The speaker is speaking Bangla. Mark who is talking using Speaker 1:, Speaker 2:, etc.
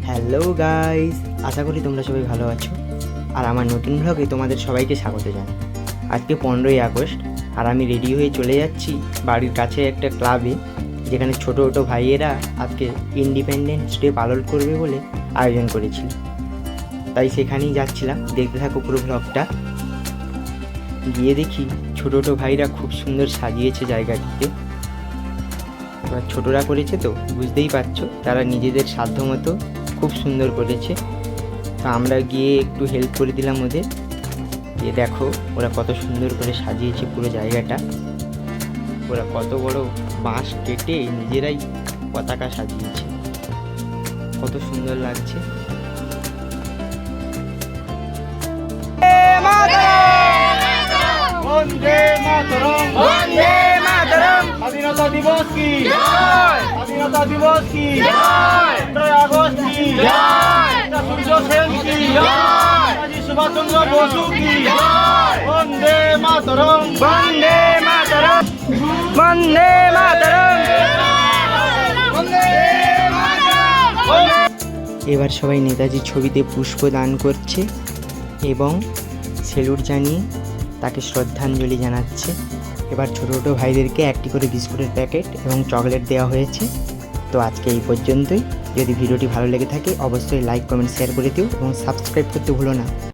Speaker 1: হ্যালো গাইস, আশা করি তোমরা সবাই ভালো আছো। আর আমার নতুন ব্লগে তোমাদের সবাইকে স্বাগত জানাই। আজকে 15ই আগস্ট আর আমি রেডি হয়ে চলে যাচ্ছি বাড়ির কাছে একটা ক্লাবে, যেখানে ছোটো ছোটো ভাইয়েরা আজকে ইন্ডিপেন্ডেন্স ডে পালন করবে বলে আয়োজন করেছিল। তাই সেখানেই যাচ্ছিলাম, দেখতে থাকো পুরো ব্লগটা। গিয়ে দেখি ছোটো ছোটো ভাইরা খুব সুন্দর সাজিয়েছে জায়গাটিতে। এবার ছোটরা করেছে তো বুঝতেই পারছো, তারা নিজেদের সাধ্য মতো খুব সুন্দর করেছে। তো আমরা গিয়ে একটু হেল্প করে দিলাম ওদের। যে দেখো ওরা কত সুন্দর করে সাজিয়েছে পুরো জায়গাটা। ওরা কত বড় বাঁশ কেটে নিজেরাই পতাকা সাজিয়েছে, কত সুন্দর লাগছে।
Speaker 2: বন্দে মাতরম,
Speaker 1: বন্দে মাতরম,
Speaker 2: স্বাধীনতা দিবস কি জয়, স্বাধীনতা দিবস কি জয়, 15 আগস্ট কি জয়, সূর্য সেন কি জয়, নেতাজি সুভাষচন্দ্র বসু কি জয়। বন্দে মাতরম,
Speaker 1: বন্দে মাতরম, বন্দে মাতরম। এবার সবাই নেতাজির ছবিতে পুষ্প দান করছে এবং সেলুট জানিয়ে তাকে শ্রদ্ধাঞ্জলি জানাচ্ছে। এবার ছোটো ছোটো ভাইদেরকে একটি করে বিস্কুটের প্যাকেট এবং চকলেট দেওয়া হয়েছে। তো আজকে এই পর্যন্তই। যদি ভিডিওটি ভালো লেগে থাকে অবশ্যই লাইক, কমেন্ট, শেয়ার করে দিও এবং সাবস্ক্রাইব করতে ভুলো না।